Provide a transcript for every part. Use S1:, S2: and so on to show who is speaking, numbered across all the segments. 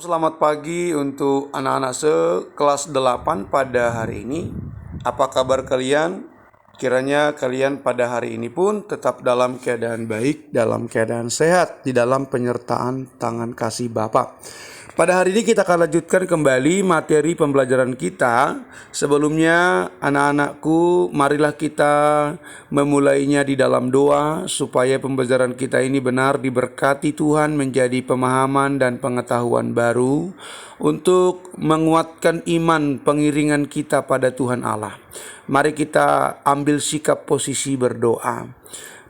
S1: Selamat pagi untuk anak-anak sekelas 8 pada hari ini. Apa kabar kalian? Kiranya kalian pada hari ini pun tetap dalam keadaan baik, dalam keadaan sehat, di dalam penyertaan tangan kasih Bapa. Pada hari ini kita akan lanjutkan kembali materi pembelajaran kita. Sebelumnya anak-anakku, marilah kita memulainya di dalam doa supaya pembelajaran kita ini benar diberkati Tuhan, menjadi pemahaman dan pengetahuan baru untuk menguatkan iman pengiringan kita pada Tuhan Allah. Mari kita ambil sikap posisi berdoa.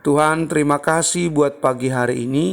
S1: Tuhan, terima kasih buat pagi hari ini.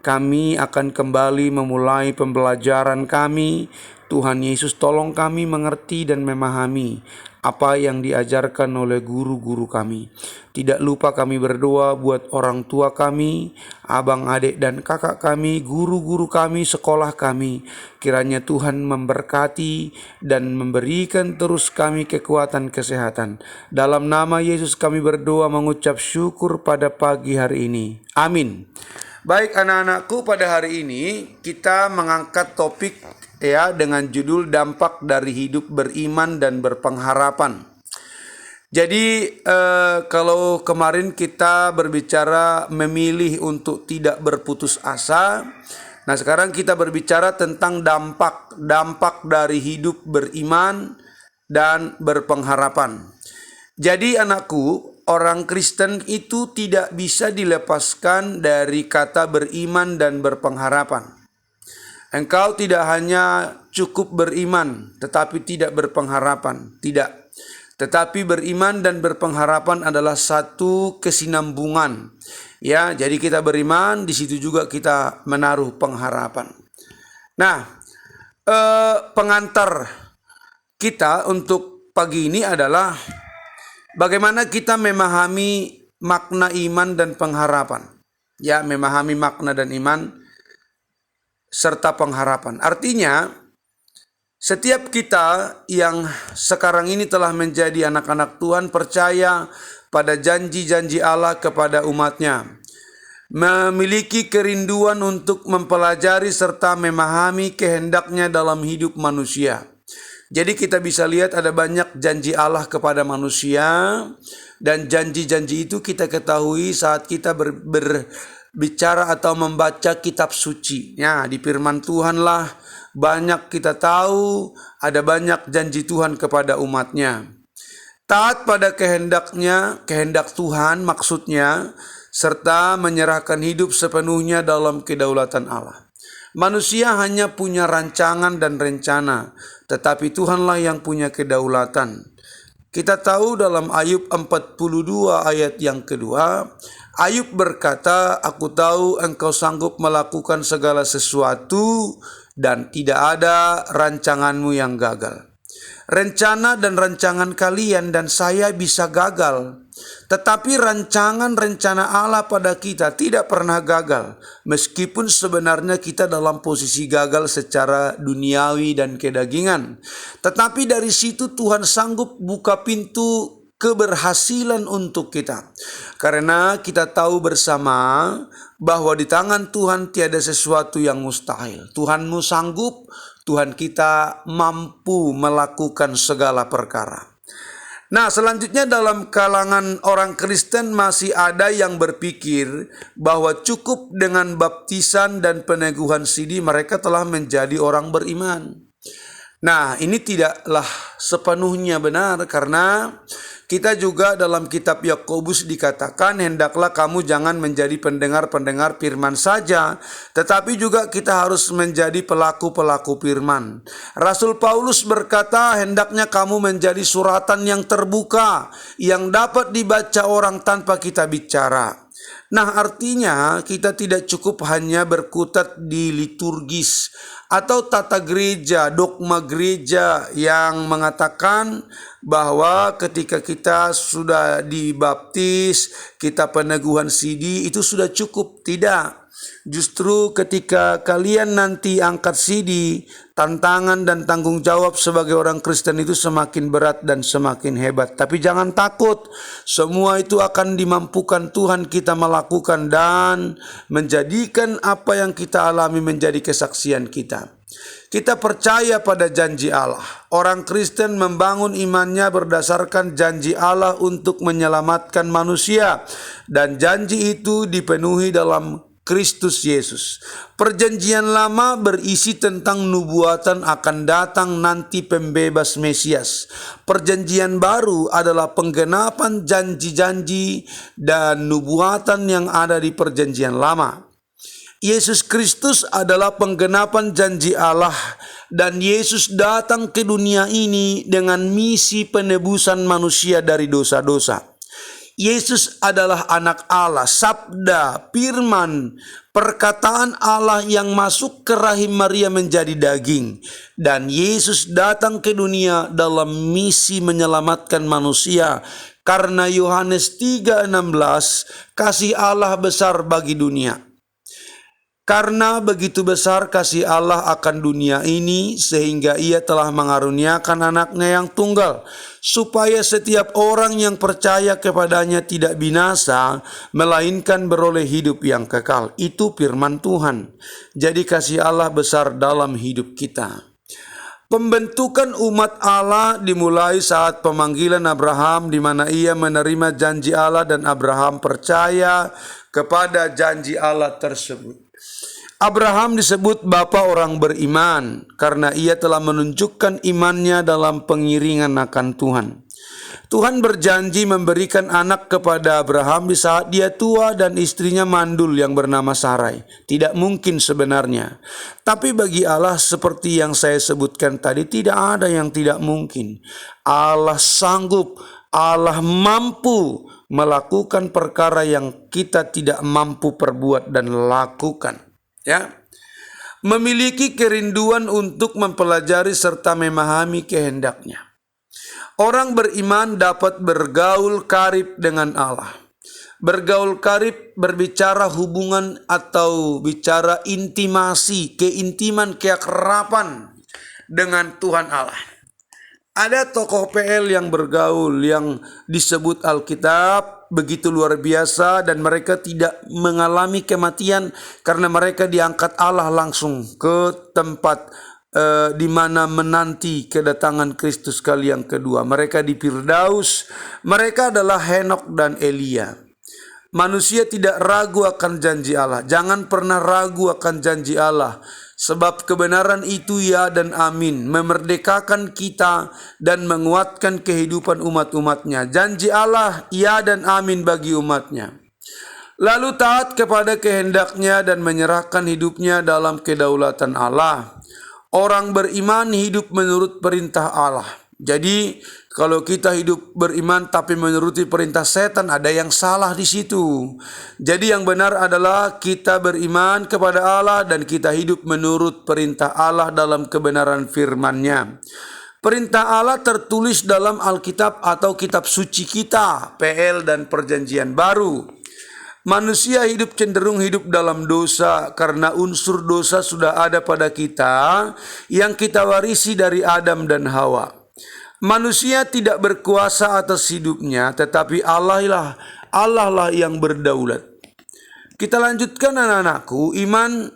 S1: Kami akan kembali memulai pembelajaran kami. Tuhan Yesus, tolong kami mengerti dan memahami apa yang diajarkan oleh guru-guru kami. Tidak lupa kami berdoa buat orang tua kami, abang, adik, dan kakak kami, guru-guru kami, sekolah kami. Kiranya Tuhan memberkati dan memberikan terus kami kekuatan kesehatan. Dalam nama Yesus kami berdoa mengucap syukur pada pagi hari ini. Amin. Baik anak-anakku, pada hari ini kita mengangkat topik dengan judul dampak dari hidup beriman dan berpengharapan. Jadi kalau kemarin kita berbicara memilih untuk tidak berputus asa, nah sekarang kita berbicara tentang dampak dari hidup beriman dan berpengharapan. Jadi anakku, orang Kristen itu tidak bisa dilepaskan dari kata beriman dan berpengharapan. Engkau tidak hanya cukup beriman, tetapi tidak berpengharapan. Tidak. Tetapi beriman dan berpengharapan adalah satu kesinambungan. Ya, jadi kita beriman, di situ juga kita menaruh pengharapan. Nah, pengantar kita untuk pagi ini adalah bagaimana kita memahami makna iman dan pengharapan. Ya, memahami makna dan iman serta pengharapan. Artinya, setiap kita yang sekarang ini telah menjadi anak-anak Tuhan percaya pada janji-janji Allah kepada umatnya, memiliki kerinduan untuk mempelajari serta memahami kehendaknya dalam hidup manusia. Jadi kita bisa lihat ada banyak janji Allah kepada manusia, dan janji-janji itu kita ketahui saat kita berbicara atau membaca kitab suci. Ya, di firman Tuhanlah banyak kita tahu ada banyak janji Tuhan kepada umatnya. Taat pada kehendaknya, kehendak Tuhan maksudnya, serta menyerahkan hidup sepenuhnya dalam kedaulatan Allah. Manusia hanya punya rancangan dan rencana, tetapi Tuhanlah yang punya kedaulatan. Kita tahu dalam Ayub 42 ayat yang kedua, Ayub berkata, "Aku tahu engkau sanggup melakukan segala sesuatu dan tidak ada rancanganmu yang gagal." Rencana dan rancangan kalian dan saya bisa gagal, tetapi rencana Allah pada kita tidak pernah gagal, meskipun sebenarnya kita dalam posisi gagal secara duniawi dan kedagingan. Tetapi dari situ Tuhan sanggup buka pintu keberhasilan untuk kita, karena kita tahu bersama bahwa di tangan Tuhan tiada sesuatu yang mustahil. Tuhanmu sanggup, Tuhan kita mampu melakukan segala perkara. Nah, selanjutnya dalam kalangan orang Kristen masih ada yang berpikir bahwa cukup dengan baptisan dan peneguhan sidi mereka telah menjadi orang beriman. Nah, ini tidaklah sepenuhnya benar, karena kita juga dalam kitab Yakobus dikatakan, hendaklah kamu jangan menjadi pendengar-pendengar firman saja, tetapi juga kita harus menjadi pelaku-pelaku firman. Rasul Paulus berkata, hendaknya kamu menjadi suratan yang terbuka, yang dapat dibaca orang tanpa kita bicara. Nah, artinya kita tidak cukup hanya berkutat di liturgis atau tata gereja, dogma gereja yang mengatakan bahwa ketika kita sudah dibaptis, kita peneguhan sidi, itu sudah cukup. Tidak. Justru ketika kalian nanti angkat sidi, tantangan dan tanggung jawab sebagai orang Kristen itu semakin berat dan semakin hebat. Tapi jangan takut, semua itu akan dimampukan Tuhan kita melakukan dan menjadikan apa yang kita alami menjadi kesaksian kita. Kita percaya pada janji Allah. Orang Kristen membangun imannya berdasarkan janji Allah untuk menyelamatkan manusia, dan janji itu dipenuhi dalam Kristus Yesus. Perjanjian lama berisi tentang nubuatan akan datang nanti pembebas Mesias. Perjanjian baru adalah penggenapan janji-janji dan nubuatan yang ada di perjanjian lama. Yesus Kristus adalah penggenapan janji Allah, dan Yesus datang ke dunia ini dengan misi penebusan manusia dari dosa-dosa. Yesus adalah anak Allah, sabda, firman, perkataan Allah yang masuk ke rahim Maria menjadi daging. Dan Yesus datang ke dunia dalam misi menyelamatkan manusia. Karena Yohanes 3:16, kasih Allah besar bagi dunia. Karena begitu besar kasih Allah akan dunia ini, sehingga Ia telah mengaruniakan anaknya yang tunggal, supaya setiap orang yang percaya kepadanya tidak binasa, melainkan beroleh hidup yang kekal. Itu firman Tuhan. Jadi kasih Allah besar dalam hidup kita. Pembentukan umat Allah dimulai saat pemanggilan Abraham, di mana ia menerima janji Allah dan Abraham percaya kepada janji Allah tersebut. Abraham disebut bapa orang beriman karena ia telah menunjukkan imannya dalam pengiringan akan Tuhan. Tuhan berjanji memberikan anak kepada Abraham di saat dia tua dan istrinya mandul yang bernama Sarai. Tidak mungkin sebenarnya. Tapi bagi Allah, seperti yang saya sebutkan tadi, tidak ada yang tidak mungkin. Allah sanggup, Allah mampu melakukan perkara yang kita tidak mampu perbuat dan lakukan. Ya, memiliki kerinduan untuk mempelajari serta memahami kehendaknya. Orang beriman dapat bergaul karib dengan Allah. Bergaul karib berbicara hubungan atau bicara intimasi, keintiman, keakraban dengan Tuhan Allah. Ada tokoh PL yang bergaul yang disebut Alkitab begitu luar biasa, dan mereka tidak mengalami kematian karena mereka diangkat Allah langsung ke tempat di mana menanti kedatangan Kristus kali yang kedua. Mereka di Firdaus. Mereka adalah Henok dan Elia. Manusia tidak ragu akan janji Allah. Jangan pernah ragu akan janji Allah. Sebab kebenaran itu ya dan amin, memerdekakan kita dan menguatkan kehidupan umat-umatnya. Janji Allah ya dan amin bagi umatnya. Lalu taat kepada kehendaknya dan menyerahkan hidupnya dalam kedaulatan Allah. Orang beriman hidup menurut perintah Allah. Jadi kalau kita hidup beriman tapi menuruti perintah setan, ada yang salah di situ. Jadi yang benar adalah kita beriman kepada Allah dan kita hidup menurut perintah Allah dalam kebenaran firman-Nya. Perintah Allah tertulis dalam Alkitab atau kitab suci kita, PL dan Perjanjian Baru. Manusia hidup cenderung hidup dalam dosa karena unsur dosa sudah ada pada kita yang kita warisi dari Adam dan Hawa. Manusia tidak berkuasa atas hidupnya, tetapi Allah lah yang berdaulat. Kita lanjutkan anak-anakku, iman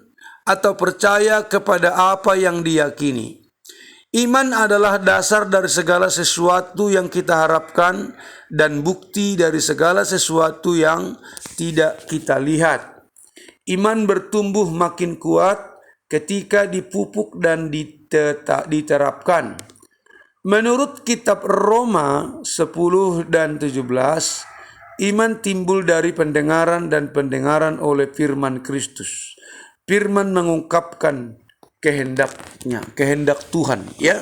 S1: atau percaya kepada apa yang diyakini. Iman adalah dasar dari segala sesuatu yang kita harapkan dan bukti dari segala sesuatu yang tidak kita lihat. Iman bertumbuh makin kuat ketika dipupuk dan diterapkan. Menurut kitab Roma 10 dan 17, iman timbul dari pendengaran dan pendengaran oleh firman Kristus. Firman mengungkapkan kehendaknya, kehendak Tuhan, ya.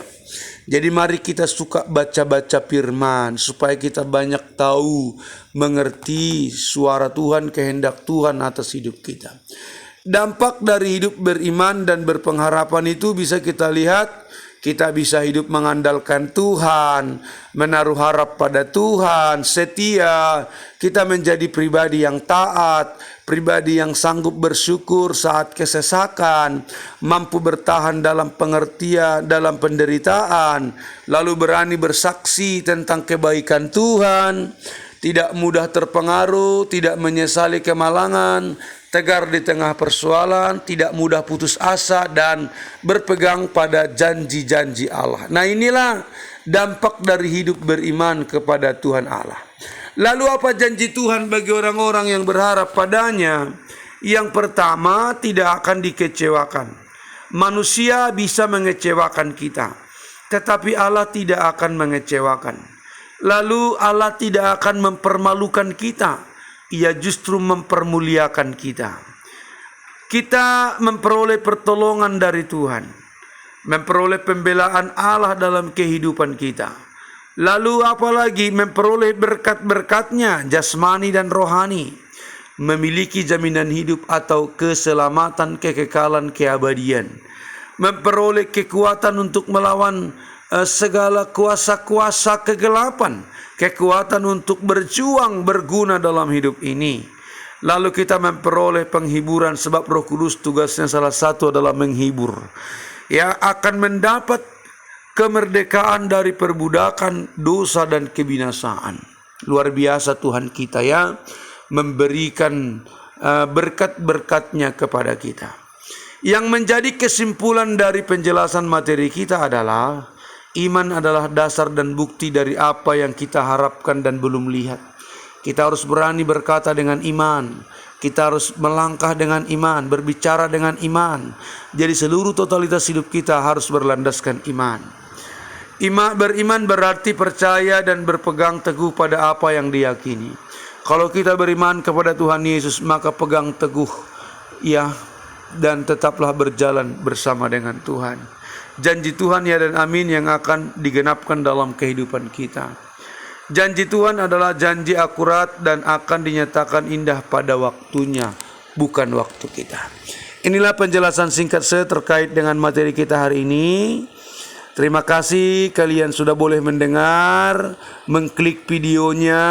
S1: Jadi mari kita suka baca-baca firman supaya kita banyak tahu, mengerti suara Tuhan, kehendak Tuhan atas hidup kita. Dampak dari hidup beriman dan berpengharapan itu bisa kita lihat. Kita bisa hidup mengandalkan Tuhan, menaruh harap pada Tuhan, setia. Kita menjadi pribadi yang taat, pribadi yang sanggup bersyukur saat kesesakan, mampu bertahan dalam pengertian, dalam penderitaan, lalu berani bersaksi tentang kebaikan Tuhan. tidak mudah terpengaruh, tidak menyesali kemalangan, tegar di tengah persoalan, tidak mudah putus asa, dan berpegang pada janji-janji Allah. Nah, inilah dampak dari hidup beriman kepada Tuhan Allah. Lalu apa janji Tuhan bagi orang-orang yang berharap padanya? Yang pertama, tidak akan dikecewakan. Manusia bisa mengecewakan kita, tetapi Allah tidak akan mengecewakan. Lalu Allah tidak akan mempermalukan kita, Ia justru mempermuliakan kita. Kita memperoleh pertolongan dari Tuhan, memperoleh pembelaan Allah dalam kehidupan kita. Lalu apalagi memperoleh berkat-berkatnya jasmani dan rohani, memiliki jaminan hidup atau keselamatan, kekekalan, keabadian, memperoleh kekuatan untuk melawan segala kuasa-kuasa kegelapan, kekuatan untuk berjuang berguna dalam hidup ini. Lalu kita memperoleh penghiburan, sebab Roh Kudus tugasnya salah satu adalah menghibur. Ya, akan mendapat kemerdekaan dari perbudakan dosa dan kebinasaan. Luar biasa Tuhan kita ya, memberikan berkat-berkatnya kepada kita. Yang menjadi kesimpulan dari penjelasan materi kita adalah iman adalah dasar dan bukti dari apa yang kita harapkan dan belum lihat. Kita harus berani berkata dengan iman. Kita harus melangkah dengan iman, berbicara dengan iman. Jadi seluruh totalitas hidup kita harus berlandaskan iman. Beriman berarti percaya dan berpegang teguh pada apa yang diyakini. Kalau kita beriman kepada Tuhan Yesus, maka pegang teguh ya, dan tetaplah berjalan bersama dengan Tuhan. Janji Tuhan ya dan amin yang akan digenapkan dalam kehidupan kita. Janji Tuhan adalah janji akurat dan akan dinyatakan indah pada waktunya, bukan waktu kita. Inilah penjelasan singkat saya terkait dengan materi kita hari ini. Terima kasih kalian sudah boleh mendengar, mengklik videonya.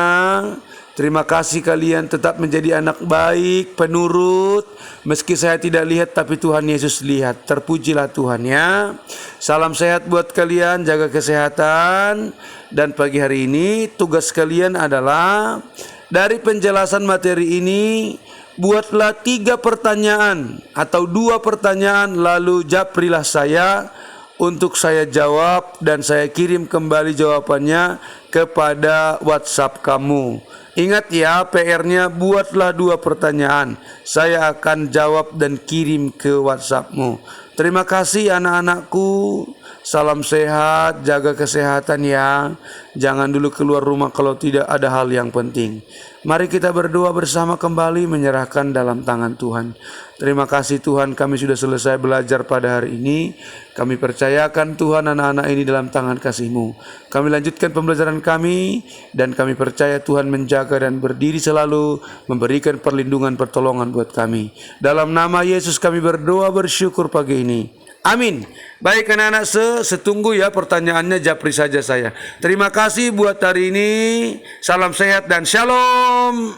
S1: Terima kasih kalian tetap menjadi anak baik, penurut. Meski saya tidak lihat, tapi Tuhan Yesus lihat. Terpujilah Tuhan ya. Salam sehat buat kalian, jaga kesehatan. Dan pagi hari ini tugas kalian adalah dari penjelasan materi ini, buatlah 3 pertanyaan atau 2 pertanyaan, lalu japrilah saya untuk saya jawab dan saya kirim kembali jawabannya kepada WhatsApp kamu. Ingat ya, PR-nya buatlah 2 pertanyaan. Saya akan jawab dan kirim ke WhatsAppmu. Terima kasih anak-anakku. Salam sehat, jaga kesehatan ya. Jangan dulu keluar rumah kalau tidak ada hal yang penting. Mari kita berdoa bersama kembali, menyerahkan dalam tangan Tuhan. Terima kasih Tuhan, kami sudah selesai belajar pada hari ini. Kami percayakan Tuhan anak-anak ini dalam tangan kasih-Mu. Kami lanjutkan pembelajaran kami, dan kami percaya Tuhan menjaga dan berdiri selalu, memberikan perlindungan pertolongan buat kami. Dalam nama Yesus kami berdoa bersyukur pagi ini. Amin. Baik anak-anak, setunggu ya pertanyaannya, japri saja saya. Terima kasih buat hari ini. Salam sehat dan shalom.